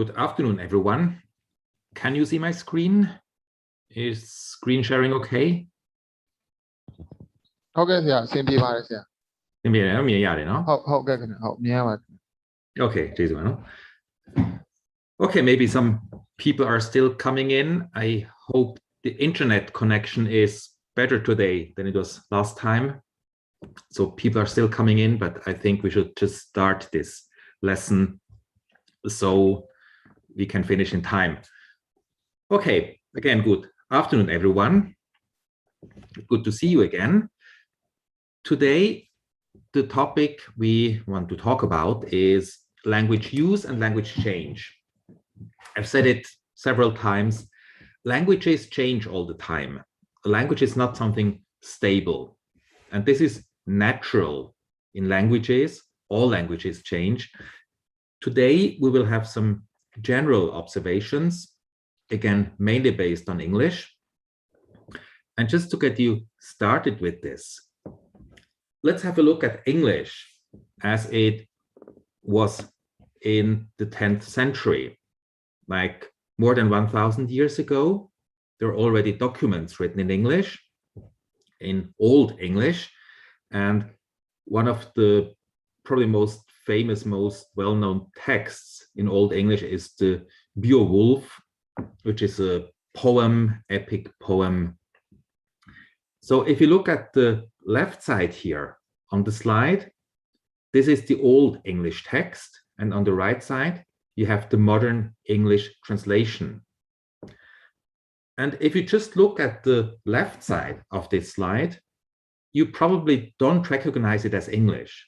Good afternoon, everyone. Can you see my screen? Is screen sharing okay? Okay, yeah, same thing, yeah. မြင်ရတယ်နော် ဟုတ်ကဲ့ခင်ဗျဟုတ်မြင်ရပါတယ် Okay, ကျေးဇူးပါနော် Okay, maybe some people are still coming in. I hope the internet connection is better today than it was last time. So people are still coming in, but I think we should just start this lesson so we can finish in time. Okay, again, good afternoon, everyone. Good to see you again. Today, the topic we want to talk about is language use and language change. I've said it several times. Languages change all the time. Language is not something stable. And this is natural in languages. All languages change. Today, we will have some general observations, again, mainly based on English. And just to get you started with this, let's have a look at English as it was in the 10th century. Like more than 1,000 years ago, there are already documents written in English, in Old English. And one of the probably most famous, most well-known texts in Old English is the Beowulf, which is a poem, epic poem. So if you look at the left side here on the slide, this is the Old English text, and on the right side, you have the modern English translation. And if you just look at the left side of this slide, you probably don't recognize it as English.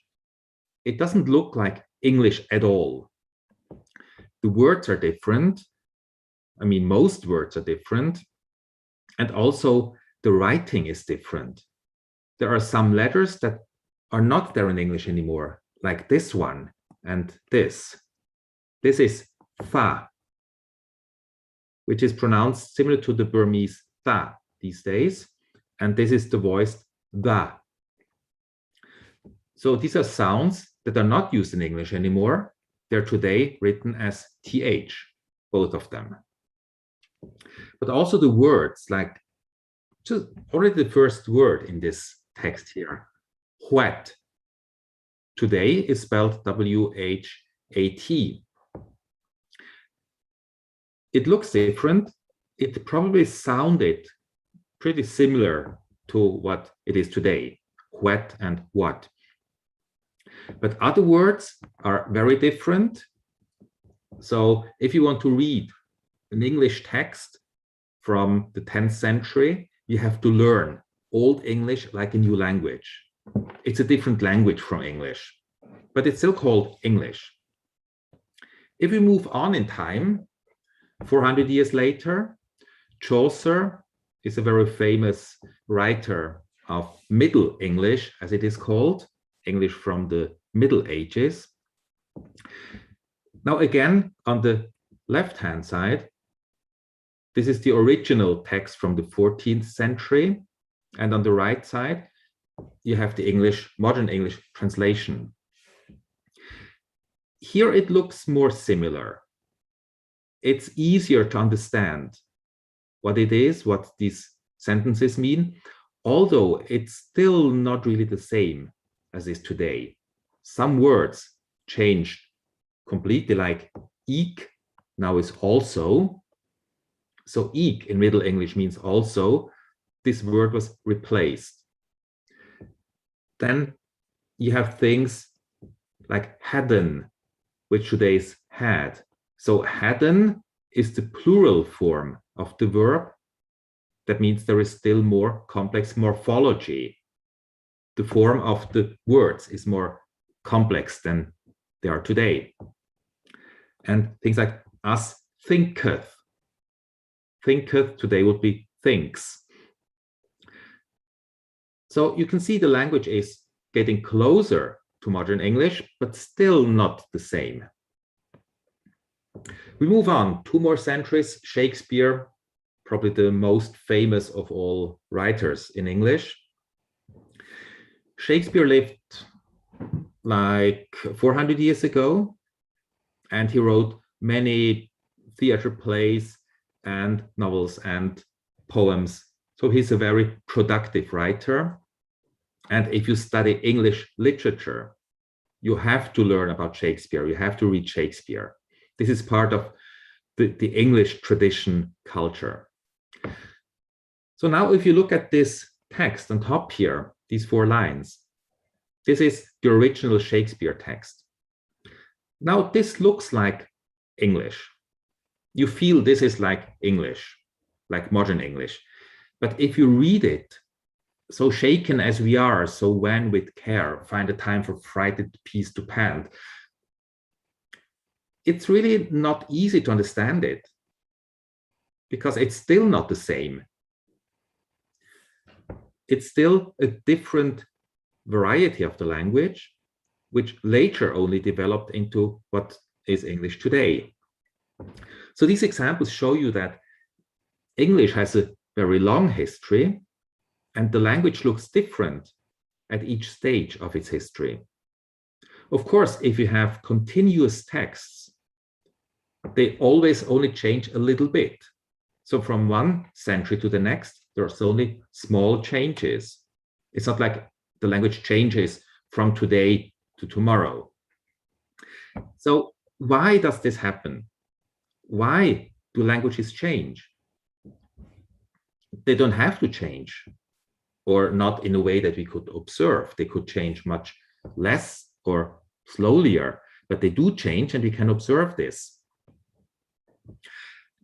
It doesn't look like English at all. The words are different. I mean, most words are different. And also, the writing is different. There are some letters that are not there in English anymore, like this one and this. This is fa, which is pronounced similar to the Burmese tha these days. And this is the voiced da. So these are sounds that are not used in English anymore. They're today written as th, both of them. But also the words, like just already the first word in this text here, whet, today is spelled W-H-A-T. It looks different. It probably sounded pretty similar to what it is today, whet and what. But other words are very different. So if you want to read an English text from the 10th century, you have to learn Old English like a new language. It's a different language from English, but it's still called English. If we move on in time, 400 years later, Chaucer is a very famous writer of Middle English, as it is called, English from the Middle Ages. Now again, on the left-hand side, this is the original text from the 14th century. And on the right side, you have the English, modern English translation. Here it looks more similar. It's easier to understand what it is, what these sentences mean, although it's still not really the same as is today. Some words changed completely, like eek now is also. So eek in Middle English means also. This word was replaced. Then you have things like hadden, which today is had. So hadden is the plural form of the verb. That means there is still more complex morphology. The form of the words is more complex than they are today. And things like as thinketh. Thinketh today would be thinks. So you can see the language is getting closer to modern English, but still not the same. We move on 2 more centuries. Shakespeare, probably the most famous of all writers in English. Shakespeare lived like 400 years ago, and he wrote many theater plays and novels and poems. So he's a very productive writer. And if you study English literature, you have to learn about Shakespeare. You have to read Shakespeare. This is part of the English tradition culture. So now if you look at this text on top here, these 4 lines, this is the original Shakespeare text. Now this looks like English. You feel this is like English, like modern English. But if you read it, so shaken as we are, so when with care, find a time for frighted peace to pant, it's really not easy to understand it, because it's still not the same. It's still a different variety of the language, which later only developed into what is English today. So these examples show you that English has a very long history, and the language looks different at each stage of its history. Of course, if you have continuous texts, they always only change a little bit. So from one century to the next, there's only small changes. It's not like the language changes from today to tomorrow. So why does this happen? Why do languages change? They don't have to change, or not in a way that we could observe. They could change much less or slowlier, but they do change, and we can observe this.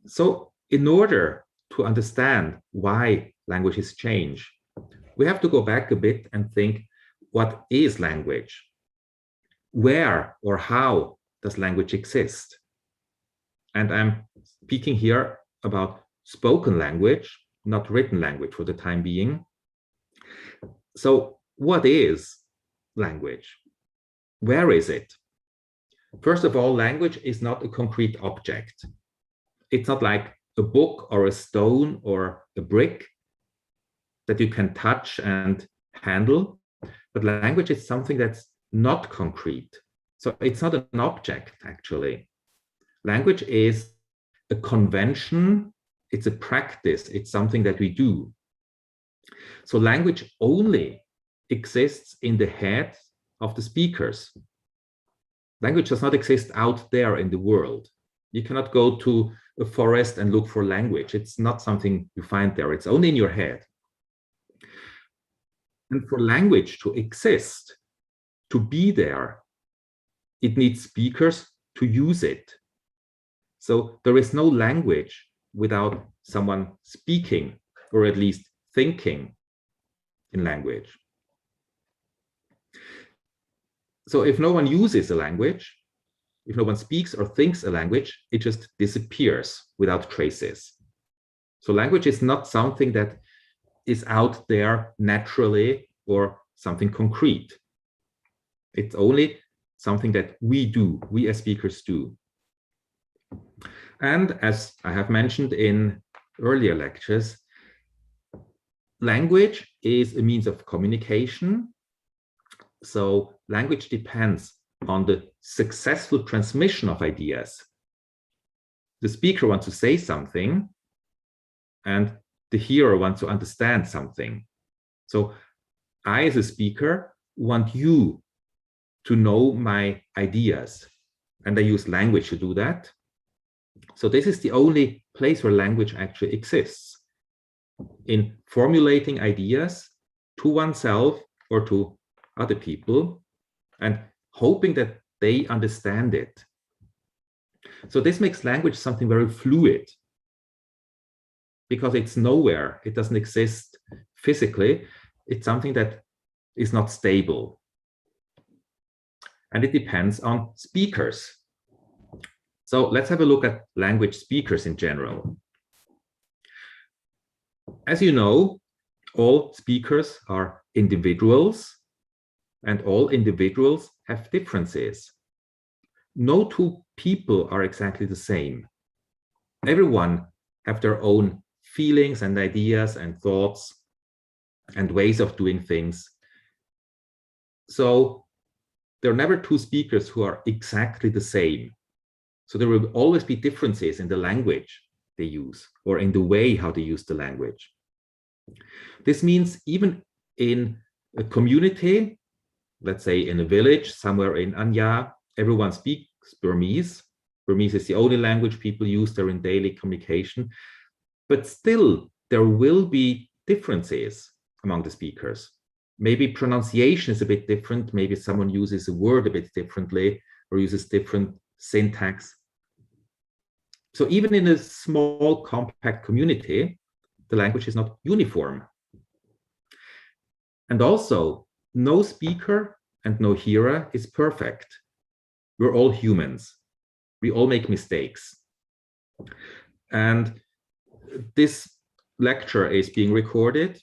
So in order to understand why languages change, we have to go back a bit and think, what is language? Where or how does language exist? And I'm speaking here about spoken language, not written language for the time being. So what is language? Where is it? First of all, language is not a concrete object. It's not like a book or a stone or a brick that you can touch and handle, but language is something that's not concrete. So it's not an object, actually. Language is a convention, it's a practice, it's something that we do. So language only exists in the head of the speakers. Language does not exist out there in the world. You cannot go to a forest and look for language. It's not something you find there. It's only in your head. And for language to exist, to be there, it needs speakers to use it. So there is no language without someone speaking, or at least thinking in language. So if no one uses a language, if no one speaks or thinks a language, it just disappears without traces. So language is not something that is out there naturally or something concrete. It's only something that we do, we as speakers do. And as I have mentioned in earlier lectures, language is a means of communication. So language depends on the successful transmission of ideas. The speaker wants to say something, and the hearer wants to understand something. So I, as a speaker, want you to know my ideas, and I use language to do that. So this is the only place where language actually exists, in formulating ideas to oneself or to other people, and hoping that they understand it. So this makes language something very fluid, because it's nowhere, it doesn't exist physically, it's something that is not stable. And it depends on speakers. So let's have a look at language speakers in general. As you know, all speakers are individuals, and all individuals have differences. No two people are exactly the same. Everyone have their own feelings and ideas and thoughts and ways of doing things. So there are never two speakers who are exactly the same. So there will always be differences in the language they use or in the way how they use the language. This means even in a community, let's say in a village somewhere in Anya, everyone speaks Burmese. Burmese is the only language people use there in daily communication. But still, there will be differences among the speakers. Maybe pronunciation is a bit different. Maybe someone uses a word a bit differently or uses different syntax. So even in a small, compact community, the language is not uniform. And also, no speaker and no hearer is perfect. We're all humans. We all make mistakes. And this lecture is being recorded,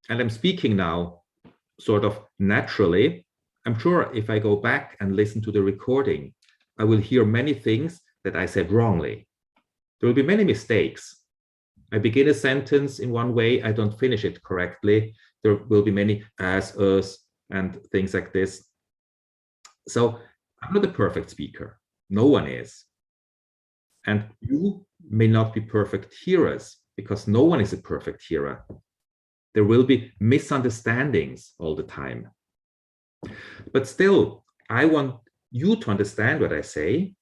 and I'm speaking now sort of naturally. I'm sure if I go back and listen to the recording, I will hear many things that I said wrongly. There will be many mistakes. I begin a sentence in one way, I don't finish it correctly. There will be many as, us, and things like this. So I'm not a perfect speaker. No one is. And you may not be perfect hearers because no one is a perfect hearer. There will be misunderstandings all the time. But still, I want you to understand what I say.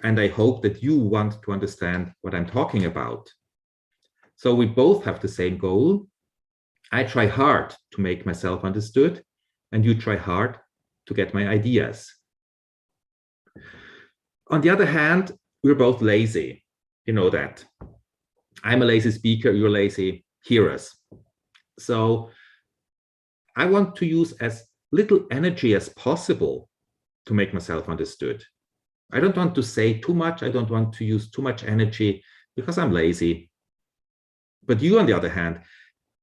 And I hope that you want to understand what I'm talking about. So we both have the same goal. I try hard to make myself understood, and you try hard to get my ideas. On the other hand, we're both lazy. You know that. I'm a lazy speaker, you're lazy hearers. So I want to use as little energy as possible to make myself understood. I don't want to say too much. I don't want to use too much energy because I'm lazy. But you, on the other hand,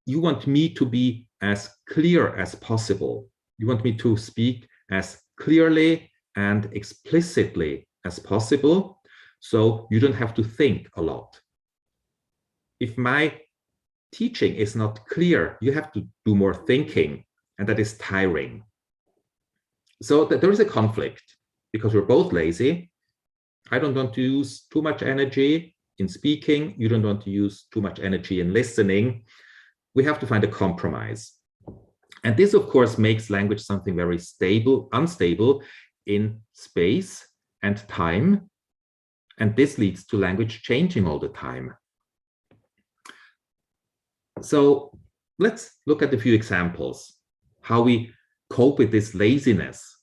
you want me to be as clear as possible. You want me to speak as clearly and explicitly as possible, so you don't have to think a lot. If my teaching is not clear, you have to do more thinking, and that is tiring. So that there is a conflict because we're both lazy. I don't want to use too much energy in speaking. You don't want to use too much energy in listening. We have to find a compromise. And this, of course, makes language something very stable, unstable in space and time. And this leads to language changing all the time. So let's look at a few examples, how we cope with this laziness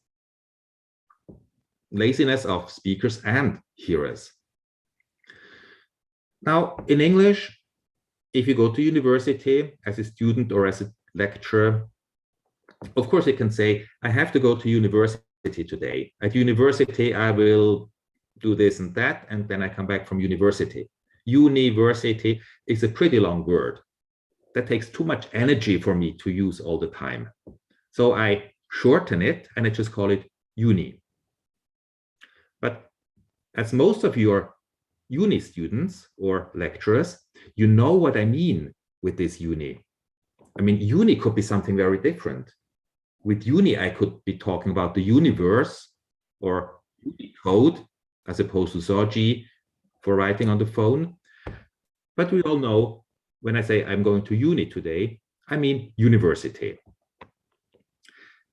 of speakers and hearers. Now, in English, if you go to university as a student or as a lecturer, of course you can say, I have to go to university today. At university, I will do this and that, and then I come back from university. University is a pretty long word. That takes too much energy for me to use all the time. So I shorten it and I just call it uni. But as most of your uni students or lecturers, you know what I mean with this uni. I mean, uni could be something very different. With uni, I could be talking about the universe or Unicode as opposed to Zoji for writing on the phone. But we all know when I say I'm going to uni today, I mean university.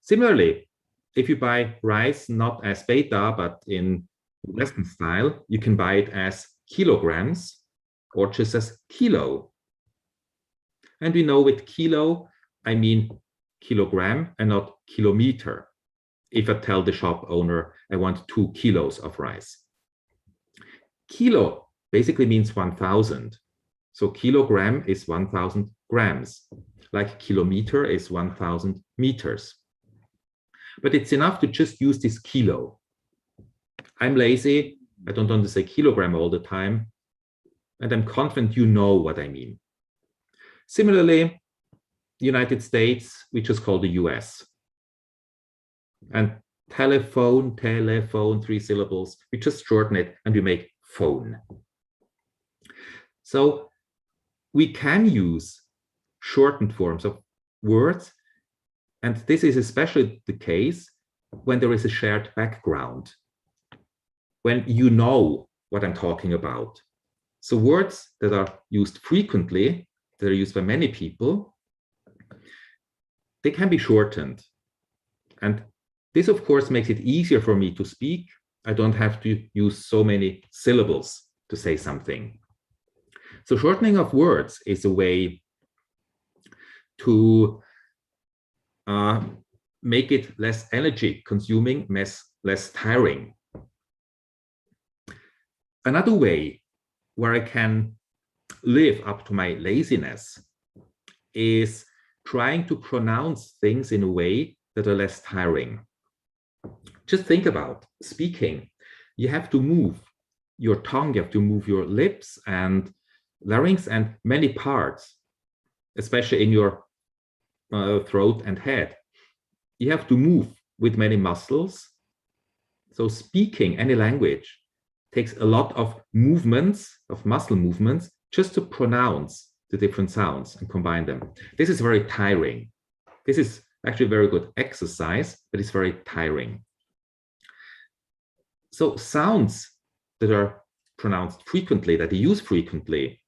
Similarly, if you buy rice not as beta, but in Western style, you can buy it as kilograms or just as kilo. And we know with kilo, I mean kilogram and not kilometer. If I tell the shop owner, I want 2 kilos of rice. Kilo basically means 1,000. So kilogram is 1,000 grams, like kilometer is 1,000 meters. But it's enough to just use this kilo. I'm lazy. I don't want to say kilogram all the time. And I'm confident you know what I mean. Similarly, the United States, we just call the US. And telephone, 3 syllables, we just shorten it and we make phone. So we can use shortened forms of words. And this is especially the case when there is a shared background. when you know what I'm talking about. So words that are used frequently, that are used by many people, they can be shortened. And this, of course, makes it easier for me to speak. I don't have to use so many syllables to say something. So shortening of words is a way to make it less energy consuming, less tiring. Another way where I can live up to my laziness is trying to pronounce things in a way that are less tiring. Just think about speaking. You have to move your tongue, you have to move your lips and larynx and many parts, especially in your throat and head. You have to move with many muscles. So speaking any language takes a lot of movements, of muscle movements, just to pronounce the different sounds and combine them. This is very tiring. This is actually very good exercise, but it's very tiring. So sounds that are pronounced frequently, that you use frequently,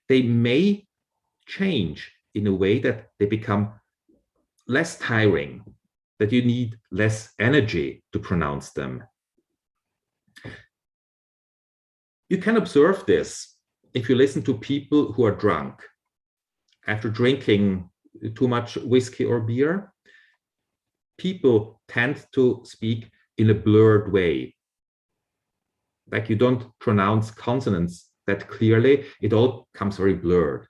they may change in a way that they become less tiring, that you need less energy to pronounce them. You can observe this if you listen to people who are drunk. After drinking too much whiskey or beer, people tend to speak in a blurred way. Like you don't pronounce consonants that clearly, it all comes very blurred.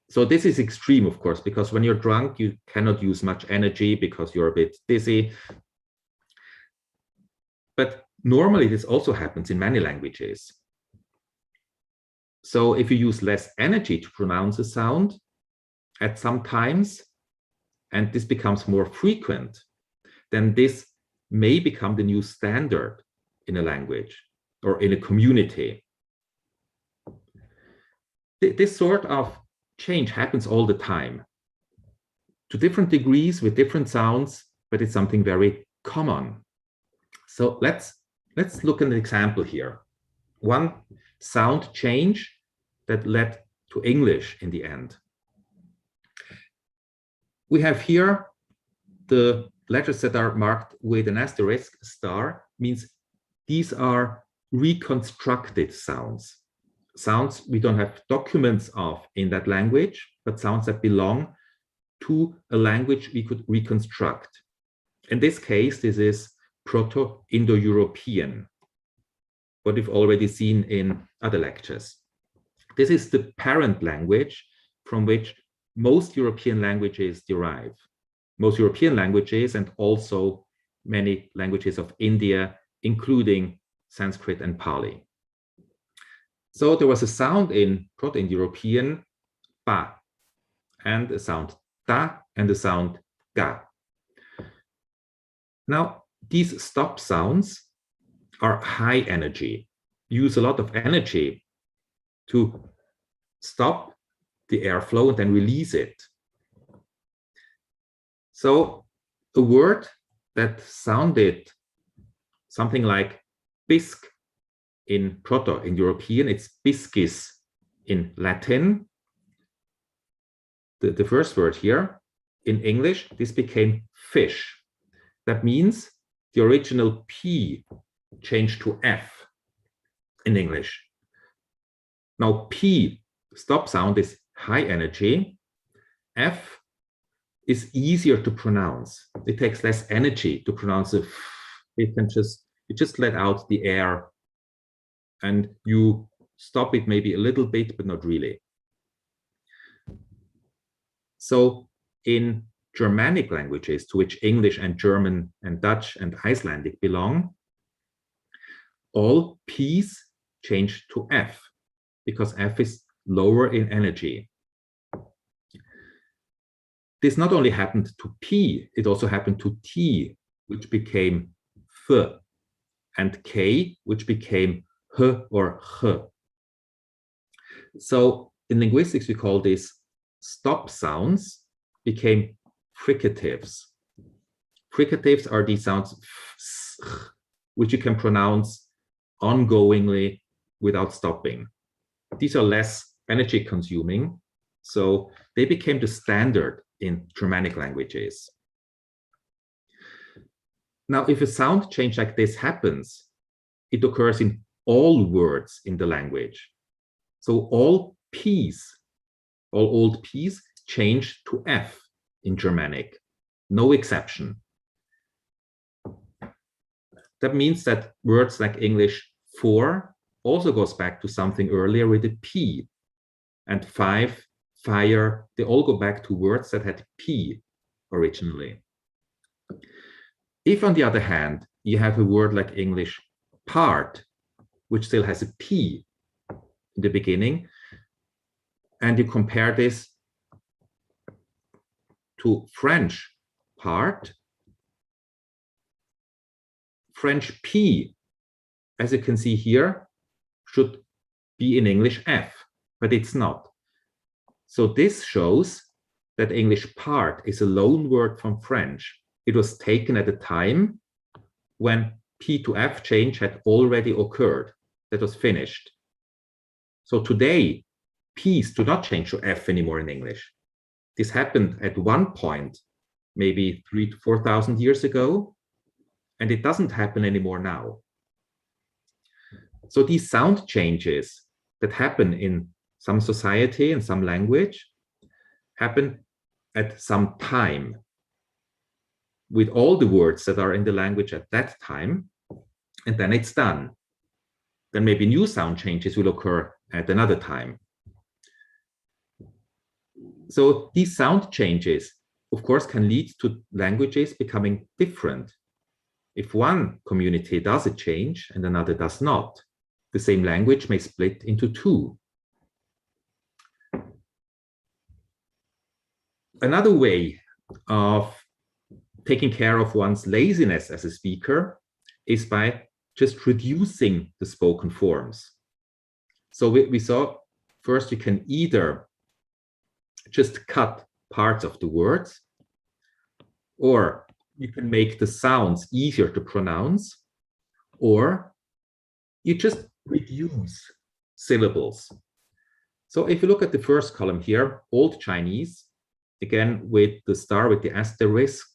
So this is extreme, of course, because when you're drunk, you cannot use much energy because you're a bit dizzy. But normally this also happens in many languages. So if you use less energy to pronounce a sound at some times, and this becomes more frequent, then this may become the new standard in a language or in a community. This sort of change happens all the time, to different degrees with different sounds, but it's something very common. So let's look at an example here. One sound change that led to English in the end. We have here the letters that are marked with an asterisk star, means these are reconstructed sounds. Sounds we don't have documents of in that language, but sounds that belong to a language we could reconstruct. In this case, this is Proto-Indo-European, what we've already seen in other lectures. This is the parent language from which most European languages derive. Most European languages and also many languages of India, including Sanskrit and Pali. So there was a sound in Proto-Indo-European, ba, and a sound da, and a sound ga. Now, these stop sounds are high energy, use a lot of energy to stop the airflow and then release it. So a word that sounded something like bisque in Proto-Indo-European, it's biscis in Latin. The first word here, in English, this became fish. That means the original P changed to F in English. Now P, stop sound, is high energy. F is easier to pronounce. It takes less energy to pronounce it. You just let out the air and you stop it maybe a little bit, but not really. So in Germanic languages, to which English and German and Dutch and Icelandic belong, all P's change to F because F is lower in energy. This not only happened to P, it also happened to T, which became F, and K, which became H or H. So in linguistics, we call this stop sounds became fricatives. Fricatives are these sounds which you can pronounce ongoingly without stopping. These are less energy consuming, so they became the standard in Germanic languages. Now, if a sound change like this happens, it occurs in all words in the language. So all P's, all old P's change to F in Germanic, no exception. That means that words like English for also goes back to something earlier with a P, and 5, fire, they all go back to words that had P originally. If, on the other hand, you have a word like English part, which still has a P in the beginning, and you compare this to French part, French P, as you can see here, should be in English F, but it's not. So this shows that English part is a loan word from French. It was taken at a time when P to F change had already occurred. That was finished. So today, P's do not change to F anymore in English. This happened at one point, maybe 3,000 to 4,000 years ago, and it doesn't happen anymore now. So these sound changes that happen in some society and some language happen at some time with all the words that are in the language at that time, and then it's done. Then maybe new sound changes will occur at another time. So these sound changes, of course, can lead to languages becoming different. If one community does a change and another does not, the same language may split into two. Another way of taking care of one's laziness as a speaker is by just reducing the spoken forms. So we saw first you can either just cut parts of the words, or you can make the sounds easier to pronounce, or you just reduce syllables. So if you look at the first column here, Old Chinese, again with the star with the asterisk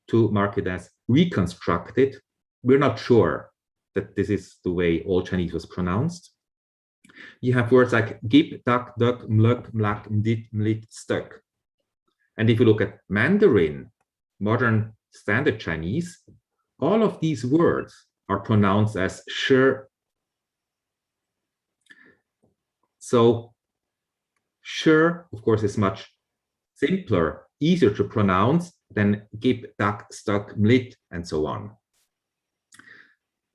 to mark it as reconstructed, we're not sure that this is the way Old Chinese was pronounced. You have words like gib, dak, duk, mluk, mlak, mdit, mlit, stuk. And if you look at Mandarin, modern Standard Chinese, all of these words are pronounced as sh. So sh, of course, is much simpler, easier to pronounce than gib, dak, stuk, mlit, and so on.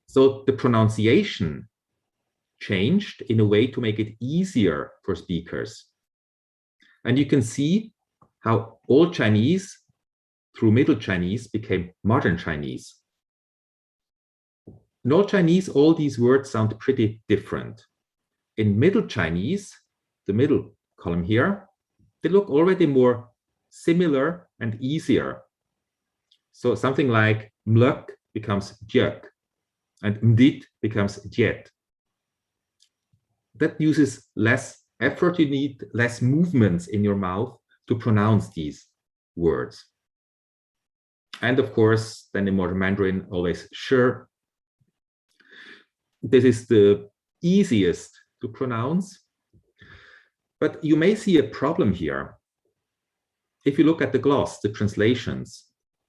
So the pronunciation changed in a way to make it easier for speakers. And you can see how Old Chinese through Middle Chinese became Modern Chinese. In Old Chinese, all these words sound pretty different. In Middle Chinese, the middle column here, they look already more similar and easier. So something like mluk becomes jek, and mdit becomes jet. That uses less effort. You need less movements in your mouth to pronounce these words. And of course, then in modern Mandarin, always sure. This is the easiest to pronounce. But you may see a problem here. If you look at the gloss, the translations,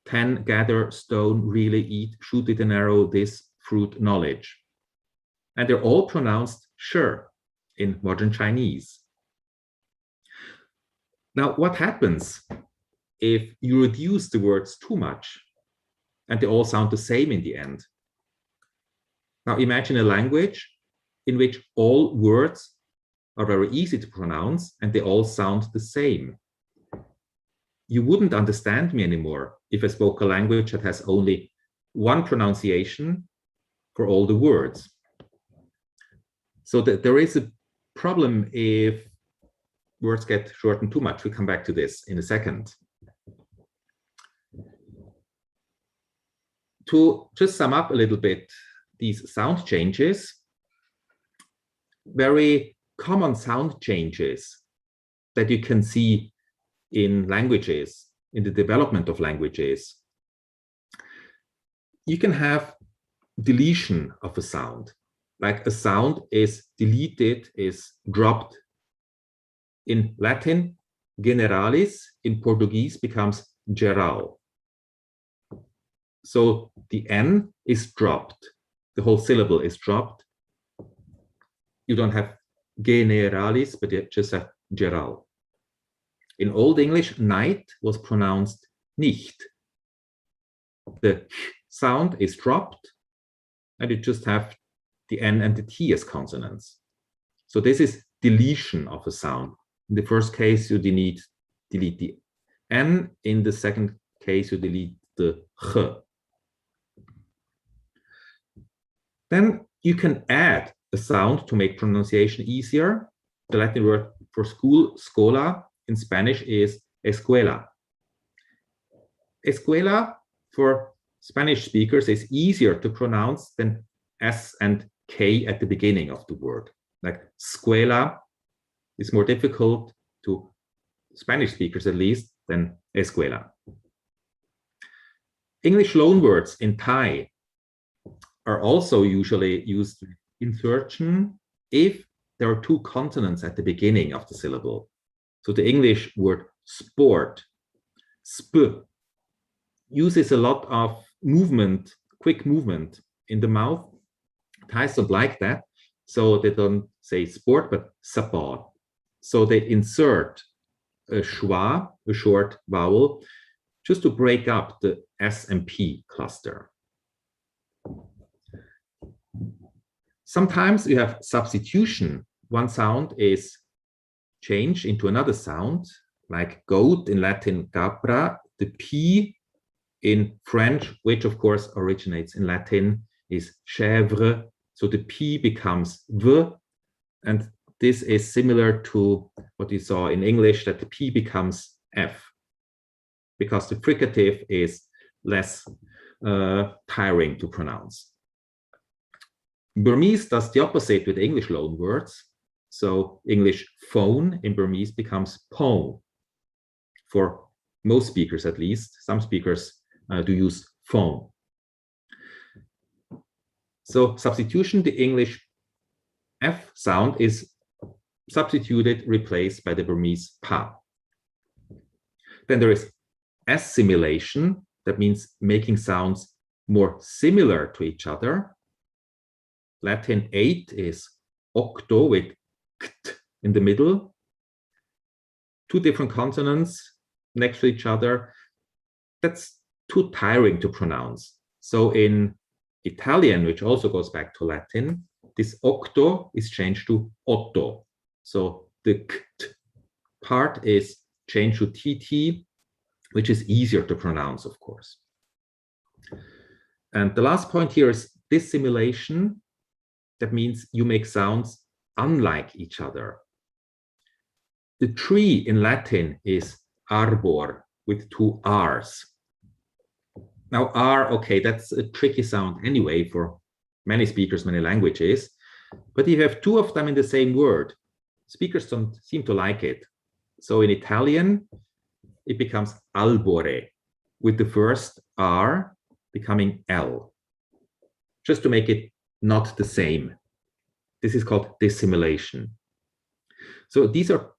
can gather, stone, really eat, shoot with an arrow, this fruit, knowledge. And they're all pronounced sure in modern Chinese. Now, what happens if you reduce the words too much and they all sound the same in the end? Now, imagine a language in which all words are very easy to pronounce and they all sound the same. You wouldn't understand me anymore if I spoke a language that has only one pronunciation for all the words. So that there is a problem if words get shortened too much. We come back to this in a second. To just sum up a little bit these sound changes, very common sound changes that you can see in languages, in the development of languages. You can have deletion of a sound, like a sound is deleted, is dropped. In Latin, generalis, in Portuguese becomes geral. So the N is dropped, the whole syllable is dropped. You don't have generalis, but you just have geral. In Old English, night was pronounced nicht. The sound is dropped, and you just have the N and the T as consonants. So this is deletion of a sound. In the first case, you delete the N. In the second case, you delete the H. Then you can add a sound to make pronunciation easier. The Latin word for school, scola, in Spanish is escuela. Escuela for Spanish speakers is easier to pronounce than S and K at the beginning of the word. Like escuela is more difficult to Spanish speakers, at least, than escuela. English loanwords in Thai are also usually used with insertion if there are two consonants at the beginning of the syllable. So the English word sport, sp, uses a lot of movement, quick movement in the mouth. Thais don't like that, so they don't say sport, but support. So they insert a schwa, a short vowel, just to break up the S and P cluster. Sometimes you have substitution. One sound is changed into another sound, like goat in Latin, capra. The P in French, which of course originates in Latin, is chèvre. So the P becomes V, and this is similar to what you saw in English, that the P becomes F, because the fricative is less tiring to pronounce. Burmese does the opposite with English loanwords. So English phone in Burmese becomes pon, for most speakers at least. Some speakers do use phone. So substitution, the English F sound is substituted, replaced by the Burmese pa. Then there is assimilation. That means making sounds more similar to each other. Latin 8 is octo with kt in the middle. Two different consonants next to each other. That's too tiring to pronounce. So in Italian, which also goes back to Latin, this octo is changed to otto. So the kt part is changed to tt, which is easier to pronounce, of course. And the last point here is dissimilation. That means you make sounds unlike each other. The tree in Latin is arbor with two R's. Now R, okay, that's a tricky sound anyway for many speakers, many languages. But if you have two of them in the same word, speakers don't seem to like it. So in Italian, it becomes albore, with the first R becoming L, just to make it not the same. This is called dissimilation. So these are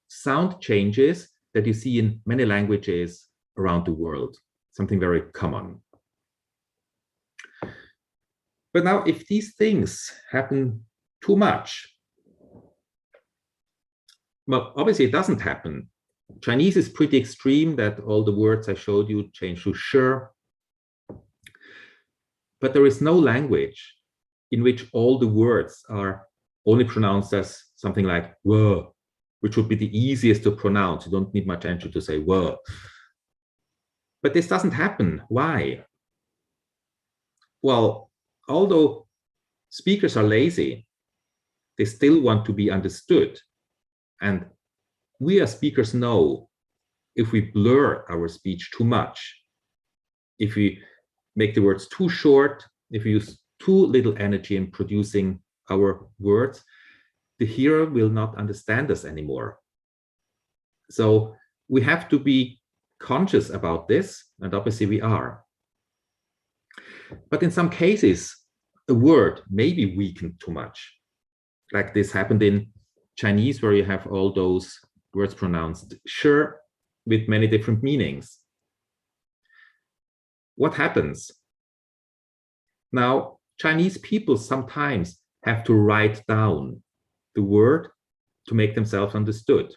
sound changes that you see in many languages around the world, something very common. But now, if these things happen too much, well, obviously it doesn't happen. Chinese is pretty extreme, that all the words I showed you change to sh. But there is no language in which all the words are only pronounced as something like "were," which would be the easiest to pronounce. You don't need much energy to say "were." But this doesn't happen. Why? Well, although speakers are lazy, they still want to be understood. And we as speakers know if we blur our speech too much, if we make the words too short, if we use too little energy in producing our words, the hearer will not understand us anymore. So we have to be conscious about this, and obviously we are. But in some cases, a word may be weakened too much. Like this happened in Chinese, where you have all those words pronounced sure with many different meanings. What happens? Now, Chinese people sometimes have to write down the word to make themselves understood,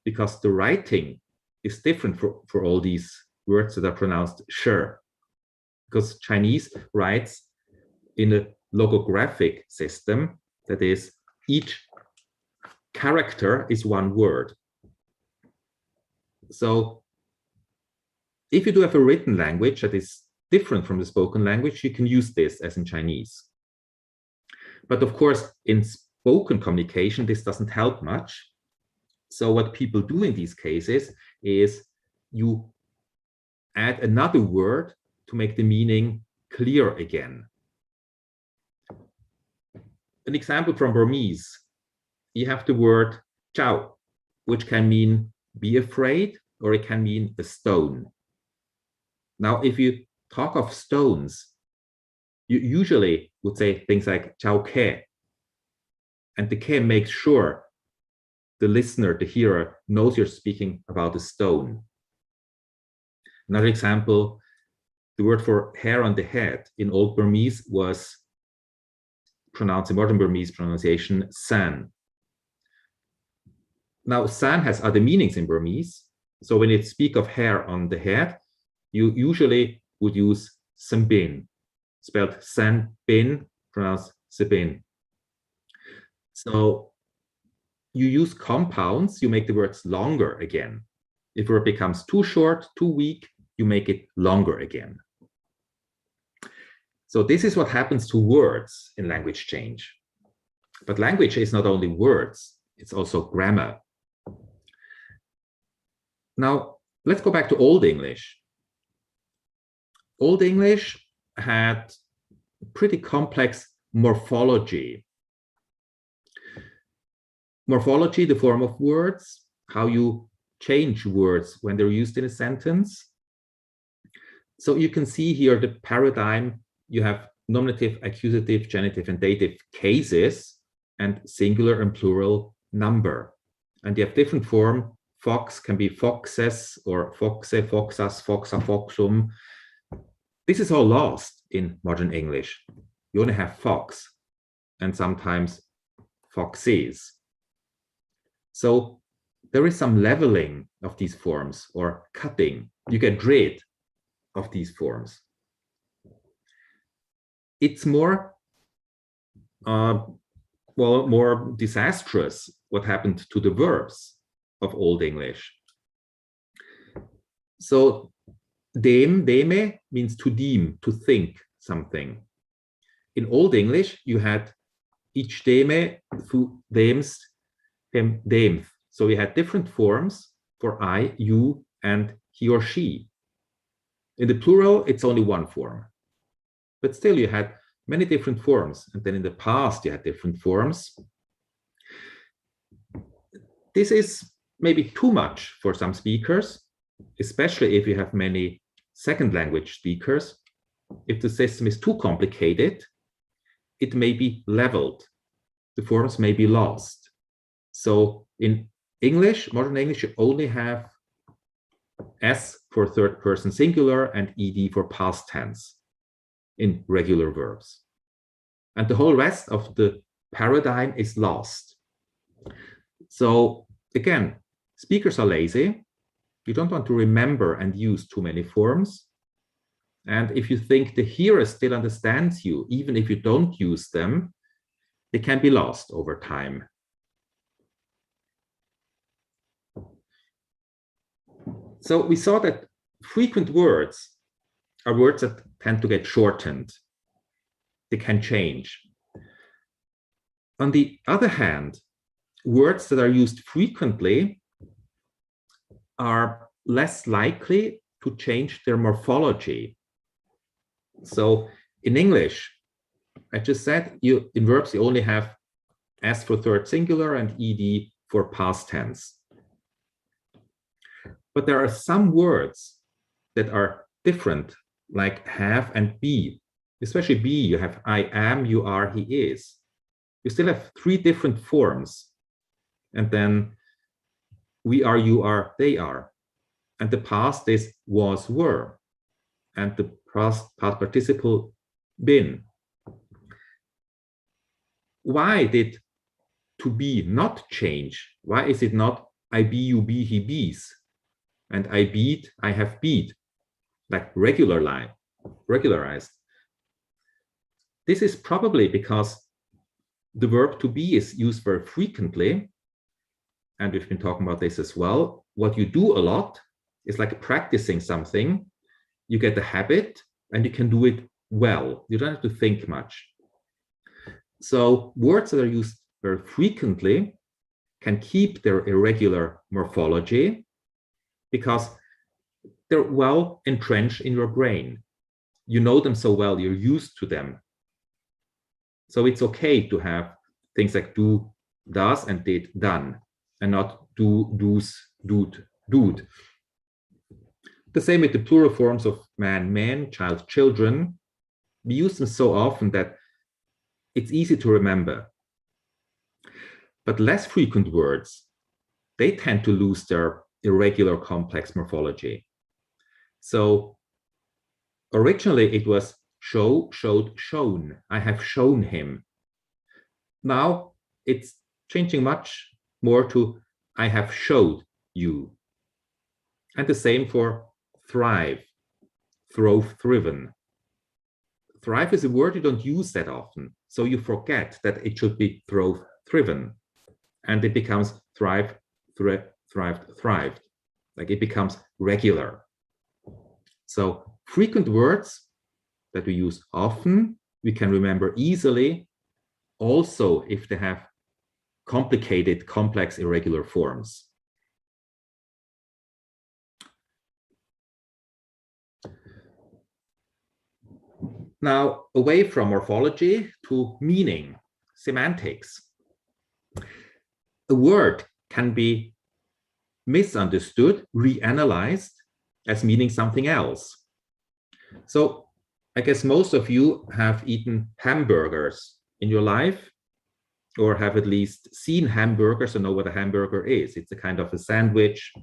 because the writing is different for all these words that are pronounced sure, because Chinese writes in a logographic system, that is, each character is one word. So if you do have a written language that is different from the spoken language, you can use this as in Chinese. But of course, in spoken communication, this doesn't help much. So what people do in these cases is you add another word to make the meaning clear again. An example from Burmese, you have the word chao, which can mean be afraid, or it can mean a stone. Now, if you talk of stones, you usually would say things like chao ke, and the ke makes sure the listener, the hearer, knows you're speaking about a stone. Another example, the word for hair on the head in Old Burmese was pronounced in modern Burmese pronunciation san. Now, san has other meanings in Burmese. So when you speak of hair on the head, you usually would use sambin, spelled san bin, pronounced sabin. So you use compounds, you make the words longer again. If a word becomes too short, too weak, you make it longer again. So this is what happens to words in language change. But language is not only words, it's also grammar. Now, let's go back to Old English. Old English had pretty complex morphology. Morphology, the form of words, how you change words when they're used in a sentence. So you can see here the paradigm. You have nominative, accusative, genitive, and dative cases, and singular and plural number. And you have different form. Fox can be foxes, or foxe, foxas, foxa, foxum. This is all lost in modern English. You only have fox, and sometimes foxes. So there is some leveling of these forms, or cutting. You get rid of these forms. It's more, more disastrous what happened to the verbs of Old English. So deme means to deem, to think something. In Old English, you had ich deme, du demst, dem demth. So we had different forms for I, you, and he or she. In the plural, it's only one form. But still, you had many different forms. And then in the past, you had different forms. This is maybe too much for some speakers, especially if you have many second language speakers. If the system is too complicated, it may be leveled. The forms may be lost. So in English, modern English, you only have S for third person singular and ED for past tense in regular verbs. And the whole rest of the paradigm is lost. So again, speakers are lazy. You don't want to remember and use too many forms. And if you think the hearer still understands you, even if you don't use them, they can be lost over time. So we saw that frequent words are words that tend to get shortened. They can change. On the other hand, words that are used frequently are less likely to change their morphology. So in English, I just said in verbs you only have S for third singular and ED for past tense. But there are some words that are different, like have and be. Especially be, you have I am, you are, he is. You still have three different forms. And then we are, you are, they are. And the past is was, were. And the past participle been. Why did to be not change? Why is it not I be, you be, he bees? And I beat, I have beat, like regularized. This is probably because the verb to be is used very frequently. And we've been talking about this as well. What you do a lot is like practicing something. You get the habit and you can do it well. You don't have to think much. So words that are used very frequently can keep their irregular morphology because they're well entrenched in your brain. You know them so well, you're used to them. So it's okay to have things like do, does, and did, done, and not do, do's, doed, doed. The same with the plural forms of man, men, child, children. We use them so often that it's easy to remember. But less frequent words, they tend to lose their irregular complex morphology. So originally it was show, showed, shown. I have shown him. Now it's changing much more to I have showed you. And the same for thrive, throve, thriven. Thrive is a word you don't use that often. So you forget that it should be throve, thriven. And it becomes thrive, thrived, thrived. Like it becomes regular. So frequent words that we use often, we can remember easily, also if they have complicated, complex, irregular forms. Now, away from morphology to meaning, semantics. A word can be misunderstood, reanalyzed as meaning something else. So I guess most of you have eaten hamburgers in your life, or have at least seen hamburgers and know what a hamburger is. It's a kind of a sandwich,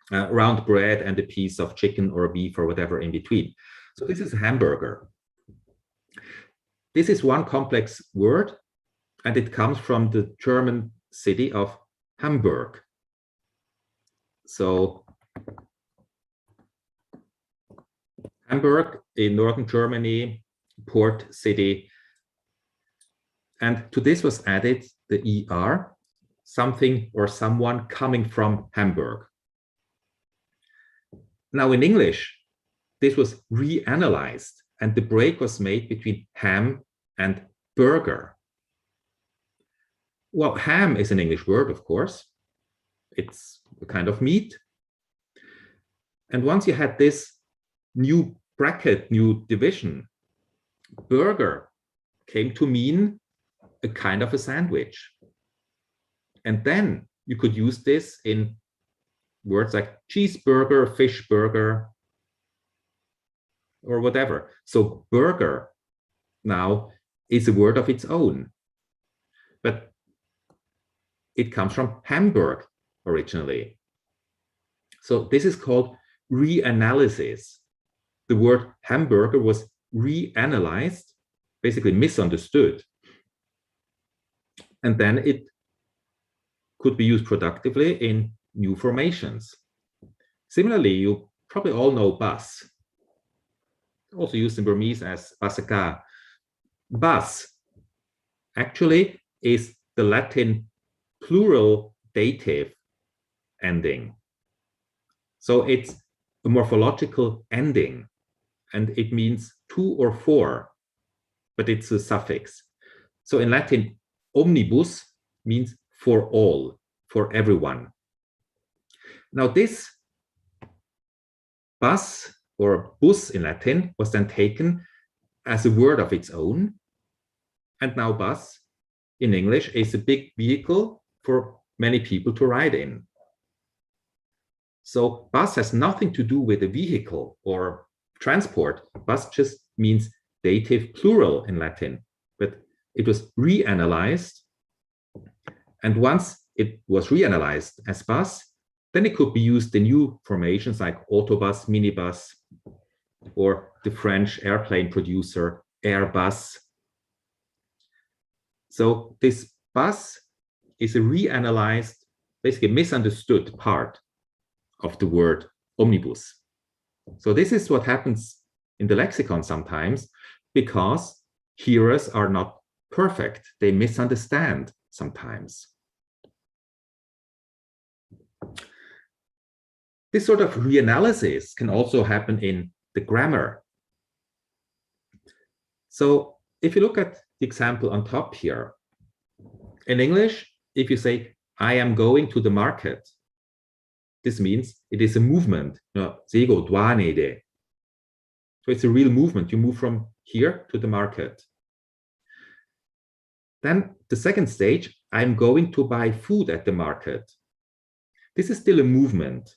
round bread and a piece of chicken or beef or whatever in between. So this is a hamburger. This is one complex word, and it comes from the German city of Hamburg. So Hamburg in northern Germany, port city. And to this was added the ER, something or someone coming from Hamburg. Now in English, this was reanalyzed and the break was made between ham and burger. Well, ham is an English word, of course. It's a kind of meat. And once you had this new bracket, new division, burger came to mean a kind of a sandwich. And then you could use this in words like cheeseburger, fish burger, or whatever. So burger now is a word of its own. But it comes from Hamburg originally. So this is called reanalysis. The word hamburger was reanalyzed, basically misunderstood. And then it could be used productively in new formations. Similarly, you probably all know bus, also used in Burmese as basaka. Bus actually is the Latin plural dative ending. So it's a morphological ending, and it means two or four, but it's a suffix. So in Latin, omnibus means for all, for everyone. Now this bus or bus in Latin was then taken as a word of its own, And now bus in English is a big vehicle for many people to ride in. So bus has nothing to do with a vehicle or transport. Bus just means dative plural in Latin, but it was reanalyzed. And once it was reanalyzed as bus, then it could be used in new formations like autobus, minibus, or the French airplane producer Airbus. So this bus is a reanalyzed, basically misunderstood part of the word omnibus. So this is what happens in the lexicon sometimes, because hearers are not perfect. They misunderstand sometimes. This sort of reanalysis can also happen in the grammar. So if you look at the example on top here, in English, if you say, I am going to the market, this means it is a movement. So it's a real movement. You move from here to the market. Then the second stage, I'm going to buy food at the market. This is still a movement.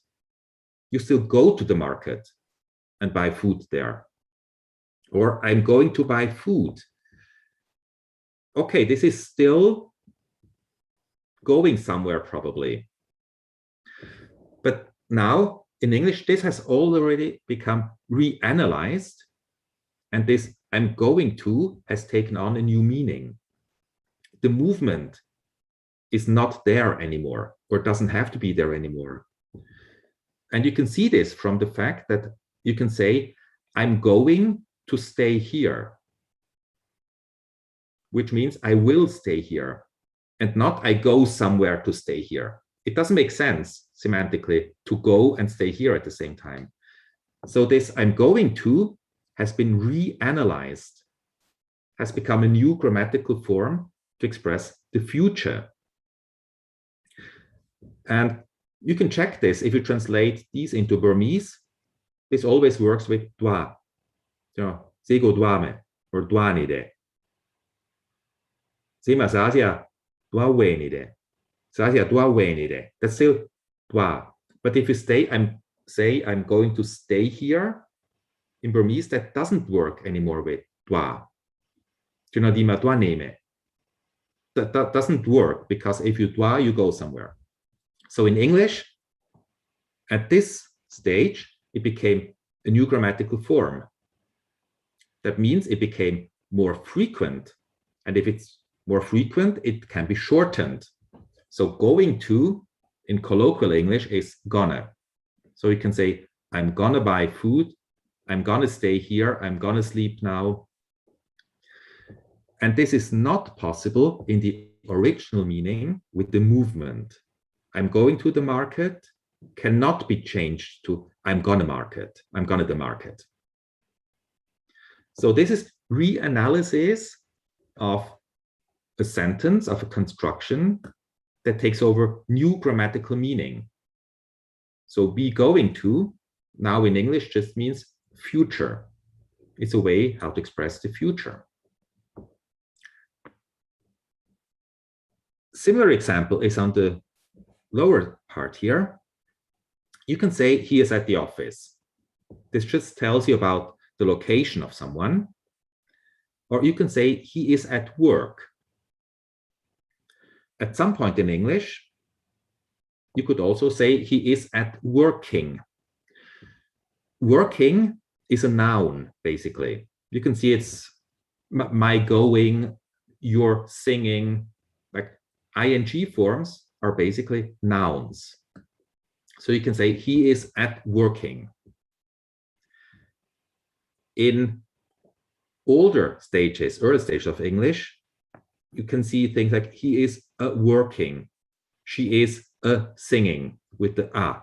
You still go to the market and buy food there. Or I'm going to buy food. Okay, this is still going somewhere probably. But now in English, this has already become reanalyzed, and this I'm going to has taken on a new meaning. The movement is not there anymore, or doesn't have to be there anymore. And you can see this from the fact that you can say, I'm going to stay here, which means I will stay here, and not I go somewhere to stay here. It doesn't make sense semantically to go and stay here at the same time. So this I'm going to has been reanalyzed, has become a new grammatical form to express the future. And you can check this if you translate these into Burmese. This always works with dwa. Sego dwame or dwanide. Sima sasia dwa wenide. Sasia dwa wenide. That's still dwa. But if you say I'm going to stay here in Burmese, that doesn't work anymore with dwa. Dima dwa neme. That doesn't work, because if you dwa, you go somewhere. So in English, at this stage, it became a new grammatical form. That means it became more frequent. And if it's more frequent, it can be shortened. So going to, in colloquial English, is gonna. So you can say, I'm gonna buy food, I'm gonna stay here, I'm gonna sleep now. And this is not possible in the original meaning with the movement. I'm going to the market cannot be changed to I'm gonna market, I'm gonna the market. So this is reanalysis of a sentence, of a construction that takes over new grammatical meaning. So be going to, now in English, just means future. It's a way how to express the future. Similar example is on the lower part here. You can say he is at the office. This just tells you about the location of someone. Or you can say he is at work. At some point in English, you could also say he is at working. Working is a noun, basically. You can see it's my going, your singing. Like ing forms are basically nouns. So you can say he is at working. In older stages, early stages of English, you can see things like he is a working, she is a singing with the a.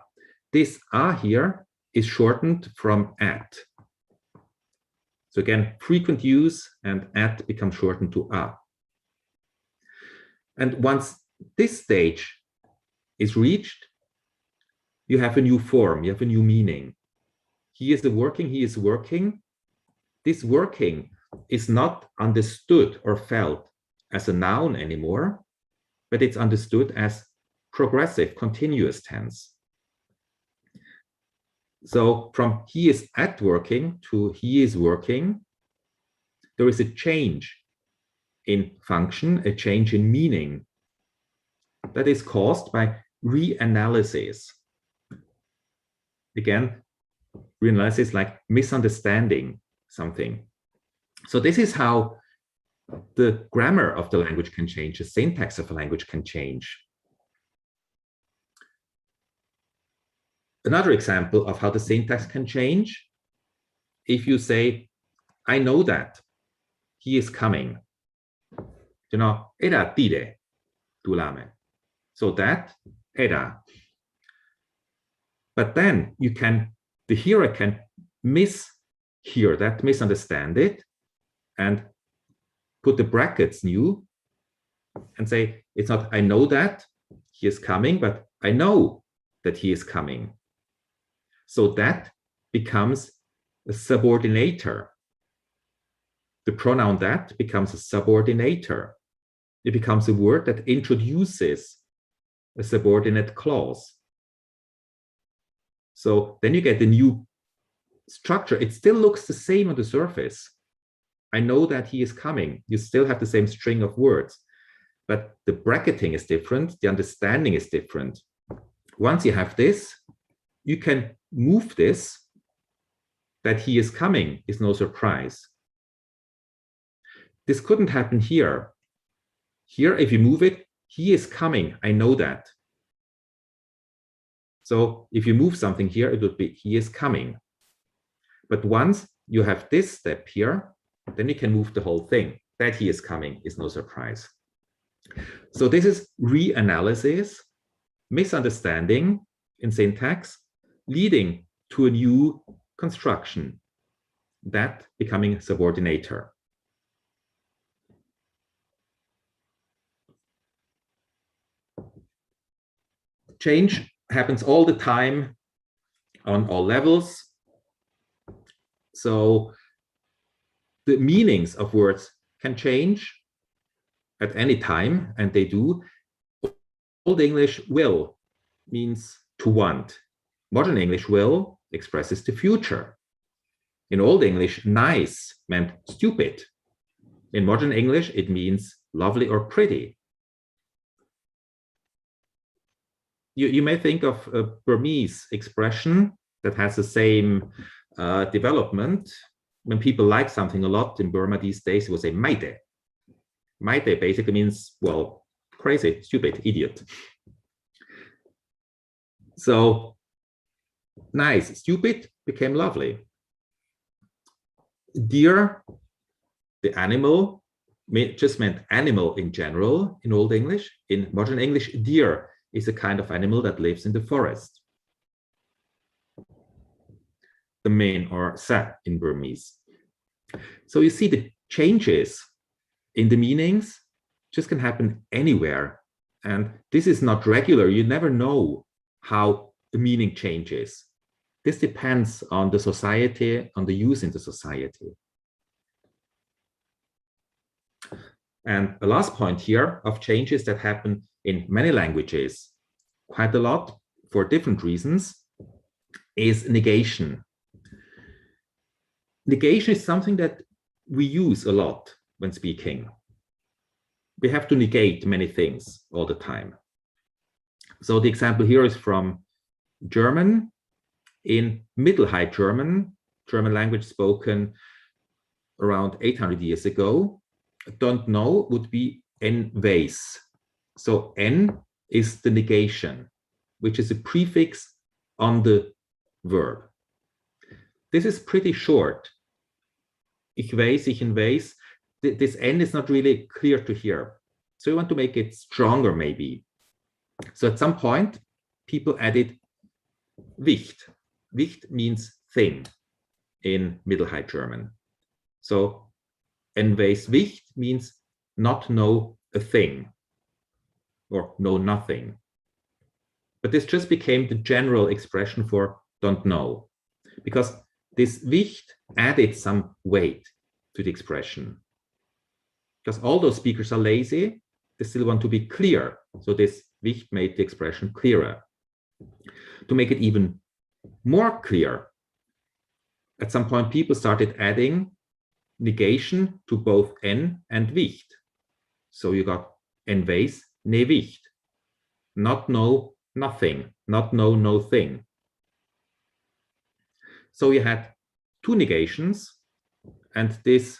This a here is shortened from at. So again, frequent use, and at becomes shortened to a. And once this stage is reached, you have a new form, you have a new meaning. He is working, he is working. This working is not understood or felt as a noun anymore, but it's understood as progressive, continuous tense. So from he is at working to he is working, there is a change in function, a change in meaning that is caused by reanalysis. Again, reanalysis like misunderstanding something. So this is how the grammar of the language can change, the syntax of a language can change. Another example of how the syntax can change, if you say, I know that he is coming. Era tire, tulame. So that, era. But then you can, the hearer can mishear that, misunderstand it, and put the brackets new and say, it's not, I know that he is coming, but I know that he is coming. So that becomes a subordinator. The pronoun that becomes a subordinator. It becomes a word that introduces a subordinate clause. So then you get the new structure. It still looks the same on the surface. I know that he is coming. You still have the same string of words, but the bracketing is different. The understanding is different. Once you have this, you can move this. That he is coming is no surprise. This couldn't happen here. Here, if you move it, he is coming. I know that. So if you move something here, it would be he is coming. But once you have this step here, then you can move the whole thing. That he is coming is no surprise. So this is reanalysis, misunderstanding in syntax, leading to a new construction, that becoming subordinator. Change happens all the time on all levels. So the meanings of words can change at any time, and they do. Old English will means to want. Modern English will expresses the future. In Old English, nice meant stupid. In modern English, it means lovely or pretty. You may think of a Burmese expression that has the same development. When people like something a lot in Burma these days, it will say maite. Maite basically means, well, crazy, stupid, idiot. So nice, stupid became lovely. Deer, the animal, just meant animal in general in Old English. In modern English, deer is a kind of animal that lives in the forest. The main or sa in Burmese. So you see the changes in the meanings just can happen anywhere. And this is not regular. You never know how the meaning changes. This depends on the society, on the use in the society. And the last point here of changes that happen in many languages, quite a lot for different reasons, is negation. Negation is something that we use a lot when speaking. We have to negate many things all the time. So the example here is from German. In Middle High German, German language spoken around 800 years ago, don't know would be en weiß. So en is the negation, which is a prefix on the verb. This is pretty short. Ich weiß, ich en weiß. This n is not really clear to hear. So you want to make it stronger maybe. So at some point, people added Wicht. Wicht means thing in Middle High German. So en weiß Wicht means not know a thing or know nothing. But this just became the general expression for don't know, because this Wicht added some weight to the expression. Because all those speakers are lazy, they still want to be clear. So this Wicht made the expression clearer. To make it even more clear, at some point people started adding negation to both N and Wicht. So you got N Weis, ne Wicht. Not know, nothing. Not know, no thing. So you had two negations, and this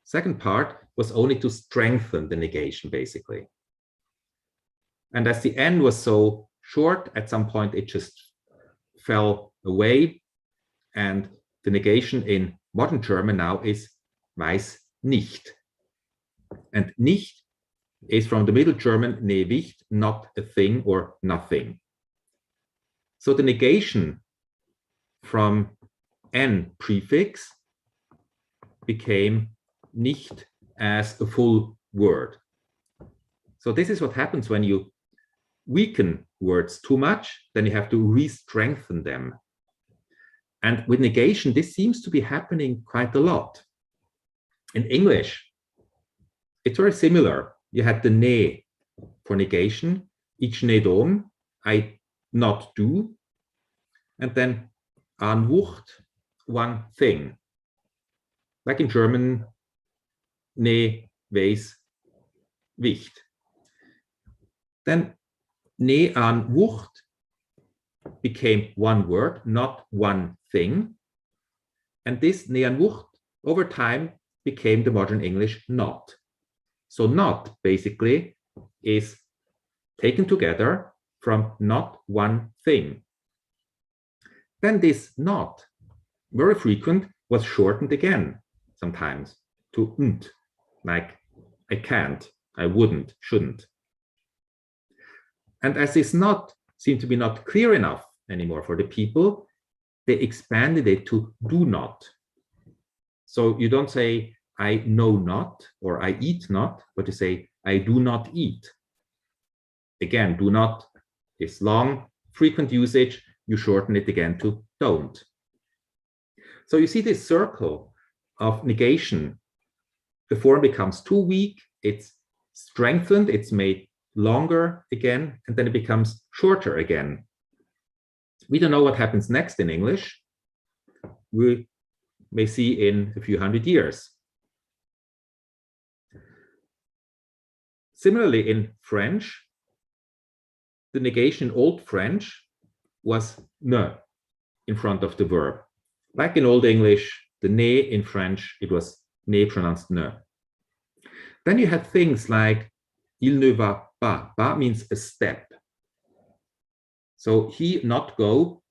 second part was only to strengthen the negation, basically. And as the N was so short, at some point it just fell away, and the negation in modern German now is weiß nicht. And nicht is from the Middle German ne Wicht, not a thing or nothing. So the negation from N prefix became nicht as a full word. So this is what happens when you weaken words too much, then you have to re-strengthen them. And with negation, this seems to be happening quite a lot. In English, it's very similar. You had the ne for negation, ich ne dom, I not do, and then an Wucht, one thing. Like in German, ne weis Wicht. Then ne an Wucht became one word, not one thing. And this ne an Wucht over time became the modern English not. So not basically is taken together from not one thing. Then this not, very frequent, was shortened again sometimes to nt, like I can't, I wouldn't, shouldn't. And as this not seemed to be not clear enough anymore for the people, they expanded it to do not. So you don't say I know not or I eat not, but you say I do not eat. Again, do not is long, frequent usage, you shorten it again to don't. So you see this circle of negation. The form becomes too weak, it's strengthened, it's made longer again, and then it becomes shorter again. We don't know what happens next in English. We may see in a few hundred years. Similarly, in French, the negation in Old French was ne in front of the verb. Like in Old English, the ne in French, it was ne pronounced ne. Then you had things like il ne va pas. Pas means a step. So he not go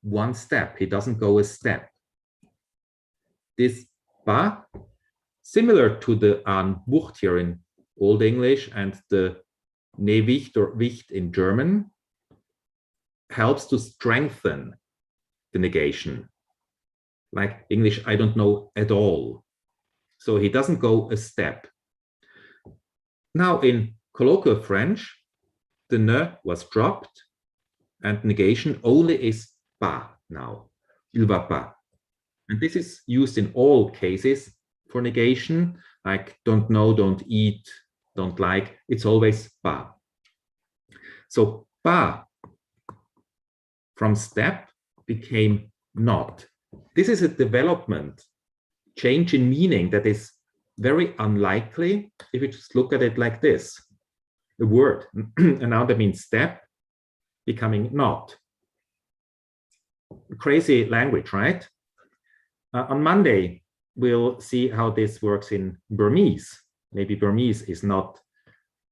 one step. He doesn't go a step. This pas, similar to the an Wucht here in Old English and the ne Wicht or Wicht in German, helps to strengthen the negation. Like English, I don't know at all. So he doesn't go a step. Now in colloquial French, the ne was dropped and negation only is pas now. Il va pas. And this is used in all cases for negation, like don't know, don't eat, don't like, it's always pas. So pas from step became not. This is a development, change in meaning that is very unlikely if you just look at it like this. A word, and now that means step, becoming not. Crazy language, right? On Monday, we'll see how this works in Burmese. Maybe Burmese is not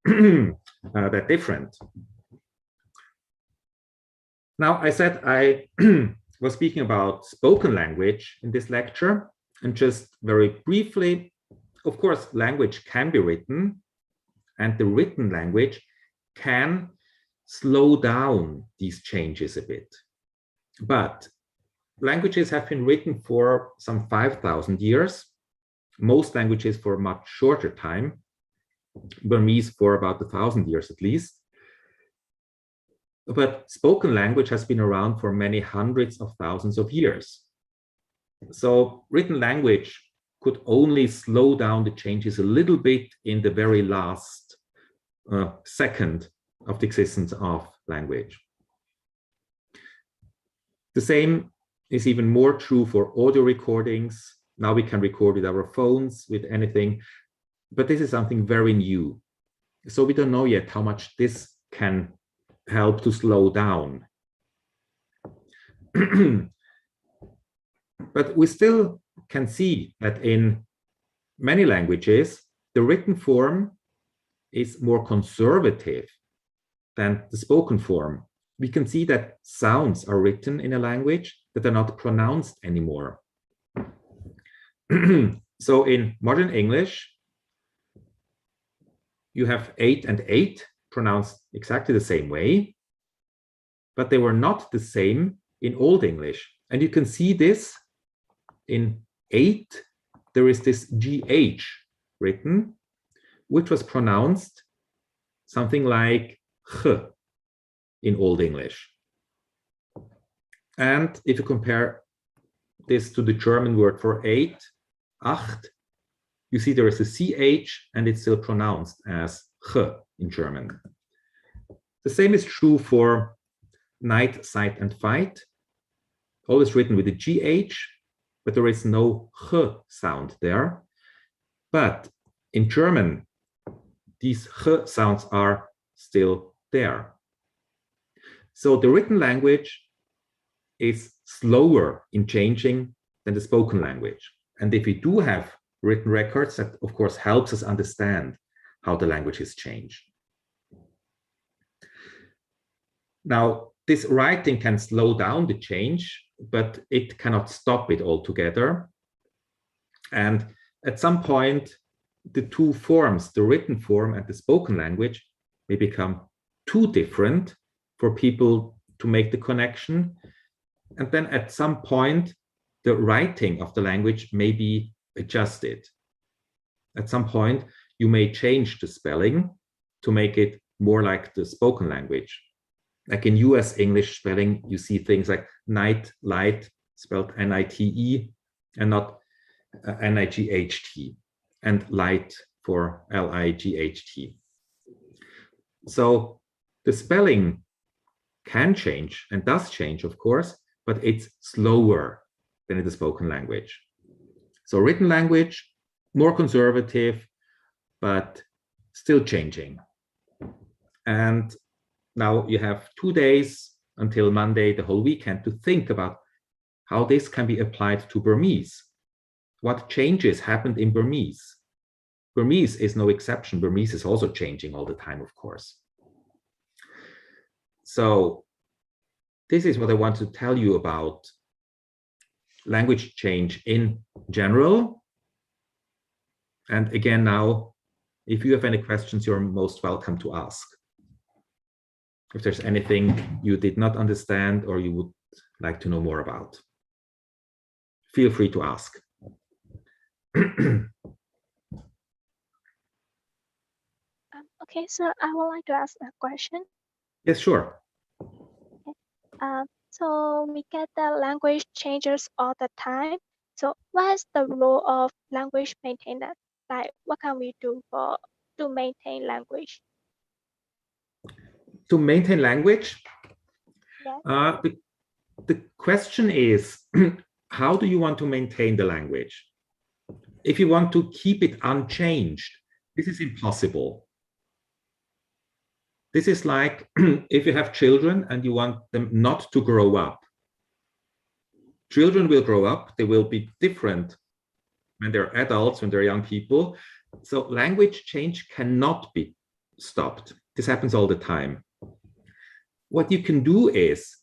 that different. Now, I said I was speaking about spoken language in this lecture, and just very briefly, of course, language can be written, and the written language can slow down these changes a bit. But languages have been written for some 5,000 years, most languages for a much shorter time, Burmese for about 1,000 years at least. But spoken language has been around for many hundreds of thousands of years. So written language could only slow down the changes a little bit in the very last second of the existence of language. The same is even more true for audio recordings. Now we can record with our phones, with anything, but this is something very new. So we don't know yet how much this can help to slow down. But we still can see that in many languages, the written form is more conservative than the spoken form. We can see that sounds are written in a language that are not pronounced anymore. So in modern English, you have 8 and 8 pronounced exactly the same way, but they were not the same in Old English. And you can see this in 8, there is this GH written, which was pronounced something like ch in Old English. And if you compare this to the German word for 8, acht, you see there is a CH and it's still pronounced as ch in German. The same is true for night, sight, and fight. Always written with a GH, but there is no ch sound there. But in German, these ch sounds are still there. So the written language is slower in changing than the spoken language. And if we do have written records, that of course helps us understand how the language is changed. Now, this writing can slow down the change, but it cannot stop it altogether. And at some point, the two forms, the written form and the spoken language, may become too different for people to make the connection. And then at some point, the writing of the language may be adjusted. At some point, you may change the spelling to make it more like the spoken language. Like in US English spelling, you see things like night, light, spelled N-I-T-E, and not N-I-G-H-T, and light for L-I-G-H-T. So the spelling can change and does change, of course, but it's slower than in the spoken language. So written language, more conservative, but still changing. And now you have 2 days until Monday, the whole weekend, to think about how this can be applied to Burmese. What changes happened in Burmese? Burmese is no exception. Burmese is also changing all the time, of course. So this is what I want to tell you about language change in general. And again, now, if you have any questions, you're most welcome to ask. If there's anything you did not understand or you would like to know more about, feel free to ask. Okay, so I would like to ask a question. Yes, sure. So we get that language changes all the time. So what is the role of language maintenance? Like, what can we do to maintain language? To maintain language, Yes. the question is, how do you want to maintain the language? If you want to keep it unchanged, this is impossible. This is like if you have children and you want them not to grow up. Children will grow up, they will be different when they're adults, when they're young people. So language change cannot be stopped. This happens all the time. What you can do is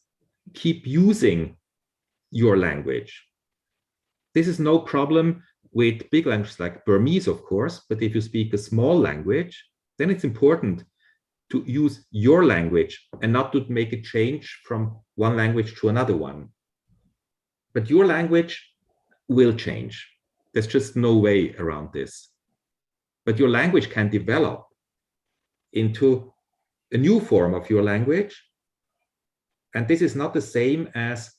keep using your language. This is no problem with big languages like Burmese, of course, but if you speak a small language, then it's important to use your language and not to make a change from one language to another one. But your language will change. There's just no way around this. But your language can develop into a new form of your language. And this is not the same as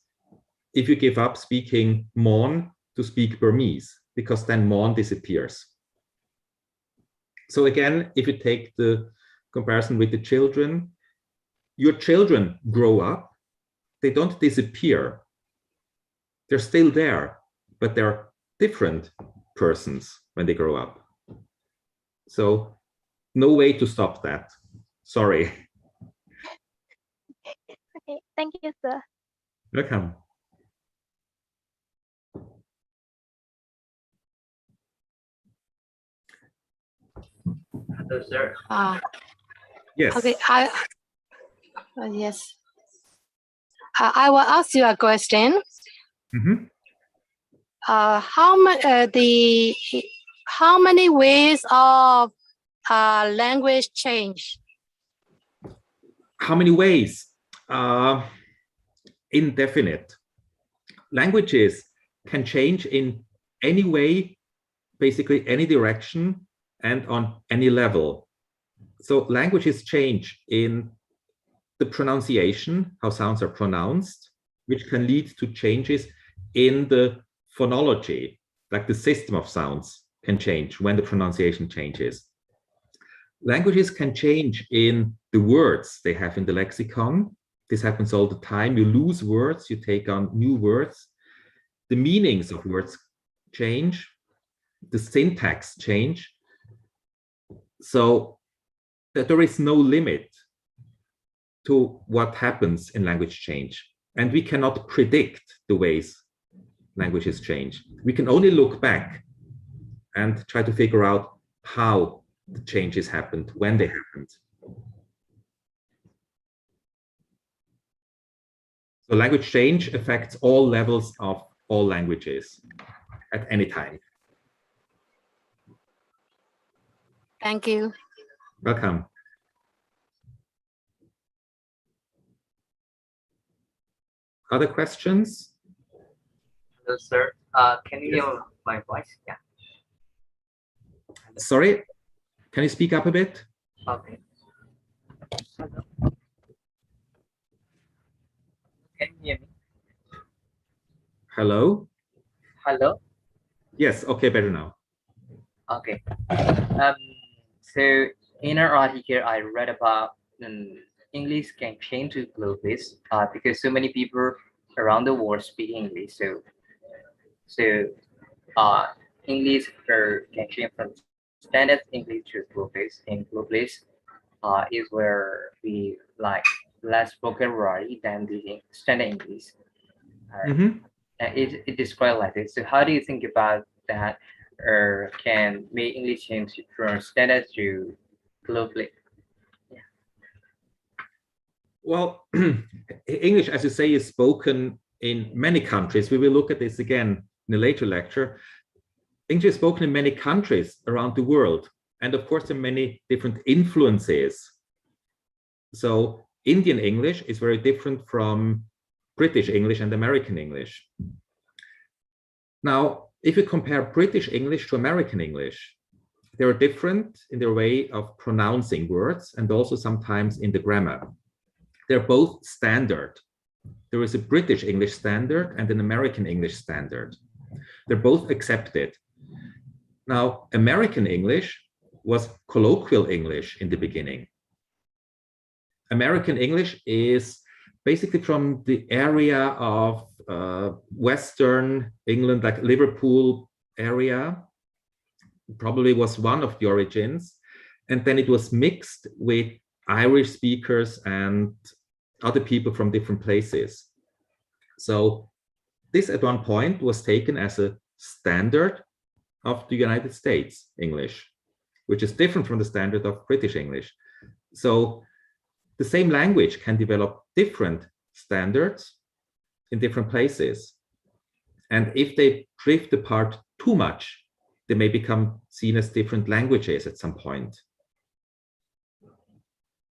if you give up speaking Mon to speak Burmese. because then mon disappears. So again, if you take the comparison with the children, your children grow up, they don't disappear. They're still there, but they're different persons when they grow up. So no way to stop that. Sorry. Okay, thank you, sir. Welcome. Hello, sir. Yes. Okay, yes. I will ask you a question. Mm-hmm. How many ways of language change? How many ways? Indefinite. Languages can change in any way, basically any direction and on any level. So languages change in the pronunciation, how sounds are pronounced, which can lead to changes in the phonology, like the system of sounds can change when the pronunciation changes. Languages can change in the words they have in the lexicon. This happens all the time. You lose words, you take on new words. The meanings of words change. The syntax change. So that there is no limit to what happens in language change. And we cannot predict the ways languages change. We can only look back and try to figure out how the changes happened, when they happened. So language change affects all levels of all languages at any time. Thank you. Welcome. Other questions? Hello, sir. Can you hear my voice? Yeah. Sorry, can you speak up a bit? Okay. Hello. Can you hear me? Hello? Hello. Yes, okay, better now. Okay. So in our article, I read about English can change to Globis because so many people around the world speak English. So English can change from standard English to Globis. In Globis is where we like less vocabulary than the standard English. It described like this. So how do you think about that? Or can make English change from standard to globally? Yeah. Well, English, as you say, is spoken in many countries. We will look at this again in a later lecture. English is spoken in many countries around the world. And of course, there are many different influences. So Indian English is very different from British English and American English. Now, if you compare British English to American English, they are different in their way of pronouncing words and also sometimes in the grammar. They're both standard. There is a British English standard and an American English standard. They're both accepted. Now, American English was colloquial English in the beginning. American English is basically from the area of Western England, like Liverpool area, probably was one of the origins. And then it was mixed with Irish speakers and other people from different places. So this at one point was taken as a standard of the United States English, which is different from the standard of British English. So the same language can develop different standards in different places. And if they drift apart too much, they may become seen as different languages at some point.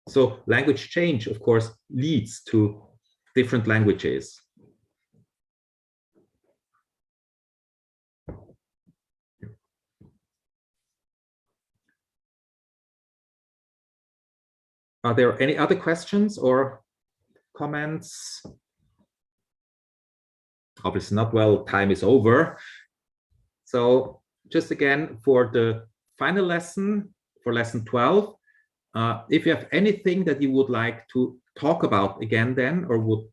So language change, of course, leads to different languages. Are there any other questions or comments? Obviously not. Well, time is over. So just again, for the final lesson, for lesson 12, if you have anything that you would like to talk about again then, or would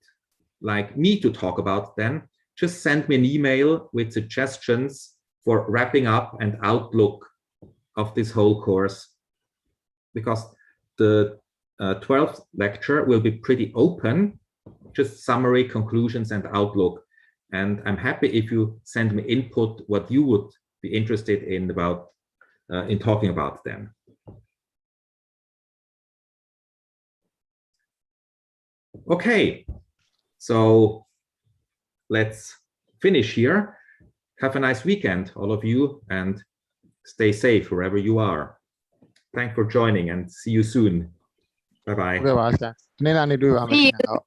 like me to talk about then, just send me an email with suggestions for wrapping up and outlook of this whole course, because the 12th lecture will be pretty open, just summary, conclusions, and outlook. And I'm happy if you send me input what you would be interested in about in talking about them. Okay, so let's finish here. Have a nice weekend, all of you, and stay safe wherever you are. Thanks for joining and see you soon. Bye-bye. ဟုတ်ကဲ့ပါဆရာဒီနေ့လာနေတွေ့ပါမယ်ခင်ဗျာဟုတ်